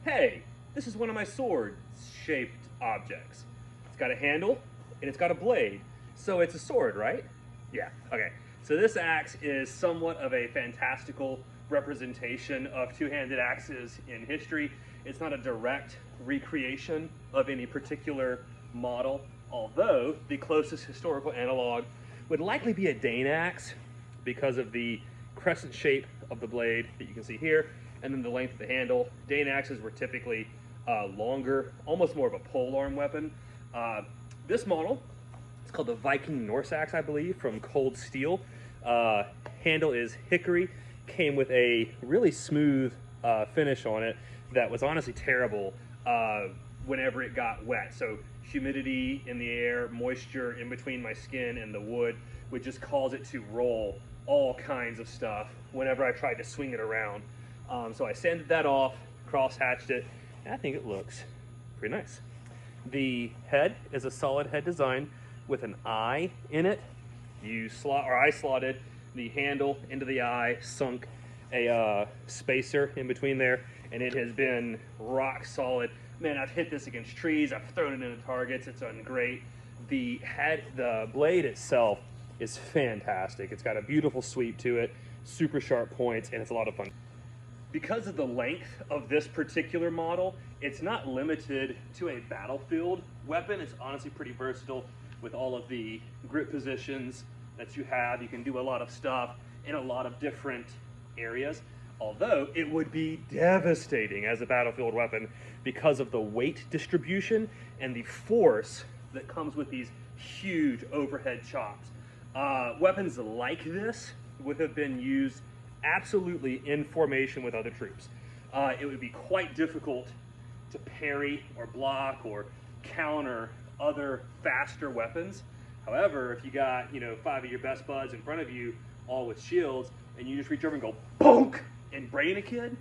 hey, this is one of my sword-shaped objects. It's got a handle and it's got a blade, so it's a sword, right? Yeah, okay. So this axe is somewhat of a fantastical representation of two-handed axes in history. It's not a direct recreation of any particular model, although the closest historical analog would likely be a Dane axe because of the crescent shape of the blade that you can see here, and then the length of the handle. Dane axes were typically longer, almost more of a polearm weapon. This model, it's called the Viking Norse axe, I believe, from cold steel. Handle is hickory, came with a really smooth finish on it that was honestly terrible whenever it got wet. So humidity in the air, moisture in between my skin and the wood would just cause it to roll all kinds of stuff whenever I tried to swing it around. So I sanded that off, cross-hatched it, and I think it looks pretty nice. The head is a solid head design with an eye in it. I slotted the handle into the eye, sunk a spacer in between there, and it has been rock solid. Man, I've hit this against trees, I've thrown it into targets, it's done great. The blade itself is fantastic. It's got a beautiful sweep to it, super sharp points, and it's a lot of fun. Because of the length of this particular model, it's not limited to a battlefield weapon. It's honestly pretty versatile with all of the grip positions that you have. You can do a lot of stuff in a lot of different areas, although it would be devastating as a battlefield weapon because of the weight distribution and the force that comes with these huge overhead chops. Weapons like this would have been used absolutely in formation with other troops. It would be quite difficult to parry or block or counter other faster weapons. However, if you got 5 of your best buds in front of you, all with shields, and you just reach over and go bonk and brain a kid,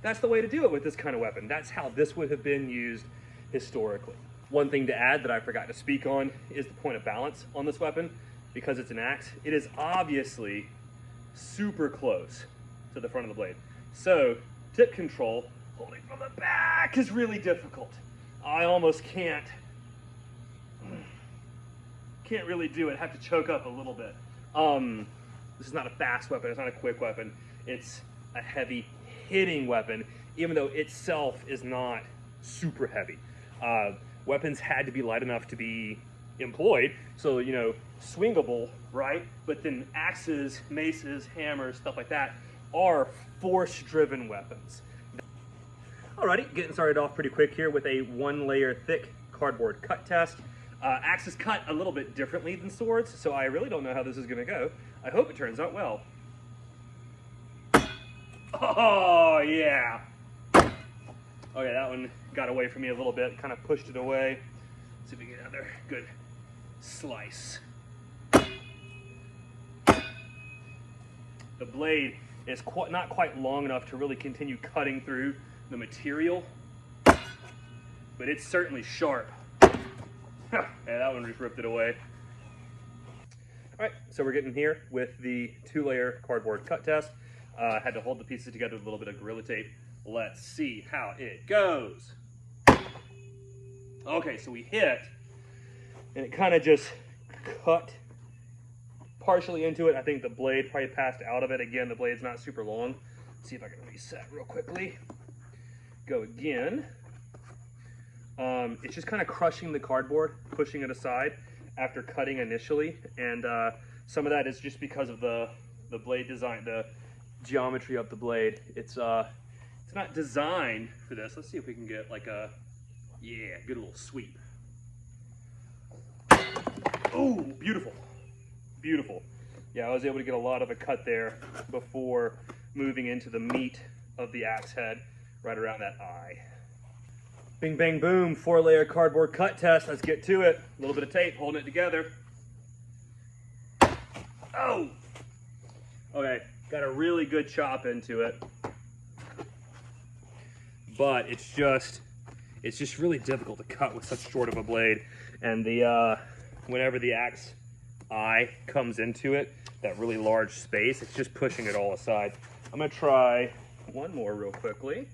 that's the way to do it with this kind of weapon. That's how this would have been used historically. One thing to add that I forgot to speak on is the point of balance on this weapon. Because it's an axe, it is obviously super close to the front of the blade. So tip control, holding from the back, is really difficult. I almost can't really do it. I have to choke up a little bit. This is not a fast weapon, it's not a quick weapon. It's a heavy hitting weapon, even though itself is not super heavy. Weapons had to be light enough to be employed, so swingable, right? But then axes, maces, hammers, stuff like that are force-driven weapons. Alrighty, getting started off pretty quick here with a 1-layer thick cardboard cut test. Axes cut a little bit differently than swords, so I really don't know how this is going to go. I hope it turns out well. Oh yeah! Okay, that one got away from me a little bit, kind of pushed it away. See if we can get another good slice. The blade is not quite long enough to really continue cutting through the material, but it's certainly sharp. Yeah, that one just ripped it away. All right, so we're getting here with the 2-layer cardboard cut test. Had to hold the pieces together with a little bit of Gorilla Tape. Let's see how it goes. Okay, so we hit, and it kind of just cut partially into it. I think the blade probably passed out of it. Again, the blade's not super long. Let's see if I can reset real quickly. Go again. It's just kind of crushing the cardboard, pushing it aside after cutting initially, and some of that is just because of the blade design, the geometry of the blade. It's not designed for this. Let's see if we can get like a good little sweep. Oh, beautiful. Beautiful. Yeah, I was able to get a lot of a cut there before moving into the meat of the axe head, right around that eye. Bing, bang, boom, 4-layer cardboard cut test. Let's get to it. A little bit of tape holding it together. Oh! Okay, got a really good chop into it. But it's just really difficult to cut with such short of a blade. And whenever the axe eye comes into it, that really large space, it's just pushing it all aside. I'm gonna try one more real quickly.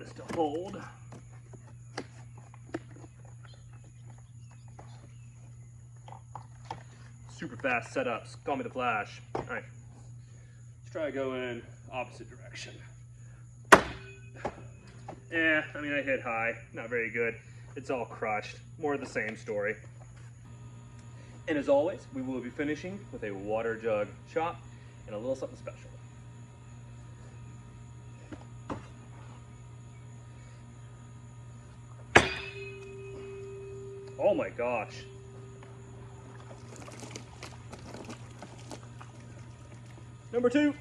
this to hold. Super fast setups. Call me the Flash. All right, let's try to go in opposite direction. Yeah, I mean, I hit high. Not very good. It's all crushed. More of the same story. And as always, we will be finishing with a water jug chop and a little something special. Oh my gosh. Number 2.